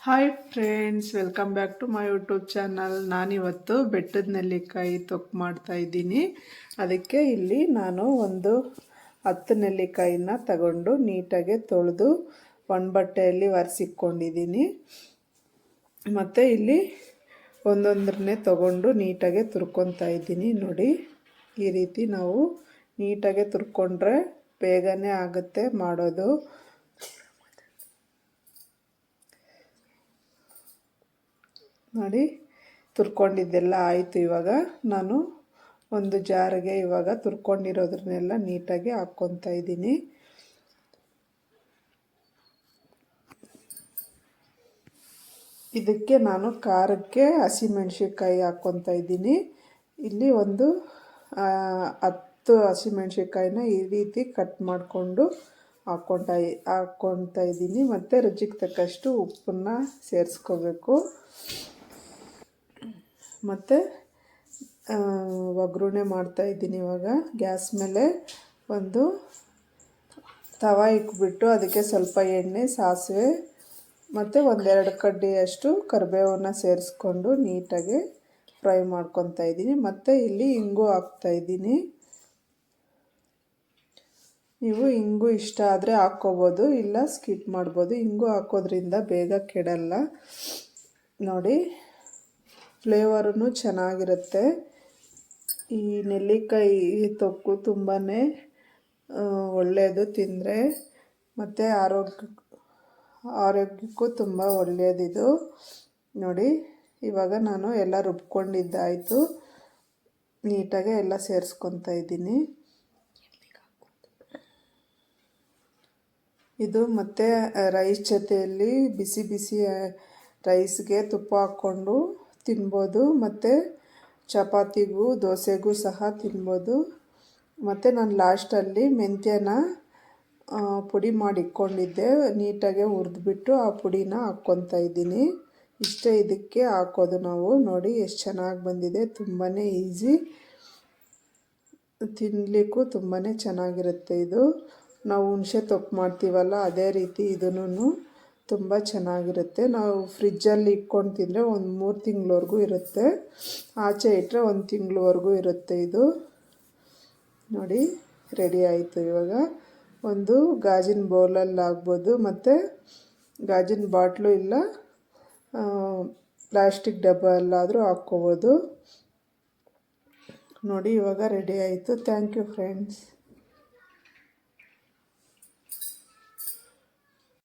Hi friends, welcome back to my YouTube channel. ನಾನಿವತ್ತು ಬೆಟ್ಟದ ನೆಲ್ಲಿಕಾಯಿ ತೊಕ್ಕು ಮಾಡ್ತಾ ಇದ್ದೀನಿ. ಅದಕ್ಕೆ ಇಲ್ಲಿ ನಾನು ಒಂದು 10 ನೆಲ್ಲಿಕಾಯಿನ ತಗೊಂಡು ನೀಟಾಗಿ ತೊಳೆದು ಒಂದು ಬಟ್ಟೆಯಲ್ಲಿ ಒರೆಸಿಕೊಂಡಿದ್ದೀನಿ. ಮತ್ತು ಇಲ್ಲಿ ಒಂದೊಂದನ್ನೇ ತಗೊಂಡು ನೀಟಾಗಿ ತುರ್ಕೊತಾ ಇದ್ದೀನಿ. ನೋಡಿ, ಈ ರೀತಿ ನಾವು ನೀಟಾಗಿ ತುರ್ಕೊಂಡ್ರೆ ಬೇಗನೆ ಆಗುತ್ತೆ ಮಾಡೋದು. ನೋಡಿ, ತುರ್ಕೊಂಡಿದ್ದೆಲ್ಲ ಆಯಿತು. ಇವಾಗ ನಾನು ಒಂದು ಜಾರಿಗೆ ಇವಾಗ ತುರ್ಕೊಂಡಿರೋದ್ರನ್ನೆಲ್ಲ ನೀಟಾಗಿ ಹಾಕ್ಕೊತಾ ಇದ್ದೀನಿ. ಇದಕ್ಕೆ ನಾನು ಖಾರಕ್ಕೆ ಹಸಿಮೆಣ್ಸಿನ್ಕಾಯಿ ಹಾಕ್ಕೊತಾ ಇದ್ದೀನಿ. ಇಲ್ಲಿ ಒಂದು 10 ಹಸಿಮೆಣ್ಸಿನ್ಕಾಯಿನ ಈ ರೀತಿ ಕಟ್ ಮಾಡಿಕೊಂಡು ಹಾಕ್ಕೊತಾ ಇದ್ದೀನಿ. ಮತ್ತು ರುಚಿಗೆ ತಕ್ಕಷ್ಟು ಉಪ್ಪನ್ನು ಸೇರಿಸ್ಕೋಬೇಕು. ಮತ್ತು ಒಗ್ಗರಣೆ ಮಾಡ್ತಾಯಿದ್ದೀನಿ. ಇವಾಗ ಗ್ಯಾಸ್ ಮೇಲೆ ಒಂದು ತವ ಇಕ್ಬಿಟ್ಟು ಅದಕ್ಕೆ ಸ್ವಲ್ಪ ಎಣ್ಣೆ, ಸಾಸಿವೆ ಮತ್ತು 1-2 ಕಡ್ಡಿಯಷ್ಟು ಕರಿಬೇವನ್ನು ಸೇರಿಸ್ಕೊಂಡು ನೀಟಾಗಿ ಫ್ರೈ ಮಾಡ್ಕೊತಾ ಇದ್ದೀನಿ. ಮತ್ತು ಇಲ್ಲಿ ಇಂಗು ಹಾಕ್ತಾಯಿದ್ದೀನಿ. ನೀವು ಇಂಗು ಇಷ್ಟ ಆದರೆ ಹಾಕ್ಕೋಬೋದು, ಇಲ್ಲ ಸ್ಕಿಪ್ ಮಾಡ್ಬೋದು. ಇಂಗು ಹಾಕೋದ್ರಿಂದ ಬೇಗ ಕೆಡಲ್ಲ. ನೋಡಿ, ಫ್ಲೇವರೂ ಚೆನ್ನಾಗಿರುತ್ತೆ. ಈ ನೆಲ್ಲಿಕಾಯಿ ತೊಕ್ಕು ತುಂಬಾ ಒಳ್ಳೆಯದು ತಿಂದರೆ, ಮತ್ತು ಆರೋಗ್ಯಕ್ಕೂ ತುಂಬ ಒಳ್ಳೆಯದಿದು. ನೋಡಿ, ಇವಾಗ ನಾನು ಎಲ್ಲ ರುಬ್ಕೊಂಡಿದ್ದಾಯಿತು. ನೀಟಾಗಿ ಎಲ್ಲ ಸೇರಿಸ್ಕೊತಾ ಇದ್ದೀನಿ. ಇದು ಮತ್ತು ರೈಸ್ ಜೊತೆಯಲ್ಲಿ ಬಿಸಿ ಬಿಸಿ ರೈಸ್ಗೆ ತುಪ್ಪ ಹಾಕ್ಕೊಂಡು ತಿನ್ಬೋದು. ಮತ್ತು ಚಪಾತಿಗೂ ದೋಸೆಗೂ ಸಹ ತಿನ್ಬೋದು. ಮತ್ತು ನಾನು ಲಾಸ್ಟಲ್ಲಿ ಮೆಂತ್ಯನ ಪುಡಿ ಮಾಡಿ ಇಟ್ಕೊಂಡಿದ್ದೆ, ನೀಟಾಗಿ ಹುರಿದ್ಬಿಟ್ಟು ಆ ಪುಡಿನ ಹಾಕ್ಕೊತಾ ಇದ್ದೀನಿ. ಇಷ್ಟೇ ಇದಕ್ಕೆ ಹಾಕೋದು ನಾವು. ನೋಡಿ ಎಷ್ಟು ಚೆನ್ನಾಗಿ ಬಂದಿದೆ. ತುಂಬಾ ಈಸಿ, ತಿನ್ನಲಿಕ್ಕೂ ತುಂಬಾ ಚೆನ್ನಾಗಿರುತ್ತೆ ಇದು. ನಾವು ಹುಣಸೆ ತೊಕ್ಕು ಮಾಡ್ತೀವಲ್ಲ, ಅದೇ ರೀತಿ ಇದೂ ತುಂಬ ಚೆನ್ನಾಗಿರುತ್ತೆ. ನಾವು ಫ್ರಿಜ್ಜಲ್ಲಿ ಇಟ್ಕೊಂಡು ತಿಂದರೆ ಒಂದು 3 ತಿಂಗಳವರೆಗೂ ಇರುತ್ತೆ. ಆಚೆ ಇಟ್ಟರೆ 1 ತಿಂಗಳವರೆಗೂ ಇರುತ್ತೆ ಇದು. ನೋಡಿ, ರೆಡಿ ಆಯಿತು. ಇವಾಗ ಒಂದು ಗಾಜಿನ ಬೌಲಲ್ಲಿ ಆಗ್ಬೋದು, ಮತ್ತು ಗಾಜಿನ ಬಾಟ್ಲು ಇಲ್ಲ ಪ್ಲಾಸ್ಟಿಕ್ ಡಬ್ಬಲ್ಲಾದರೂ ಹಾಕ್ಕೋಬೋದು. ನೋಡಿ, ಇವಾಗ ರೆಡಿ ಆಯಿತು. Thank you friends.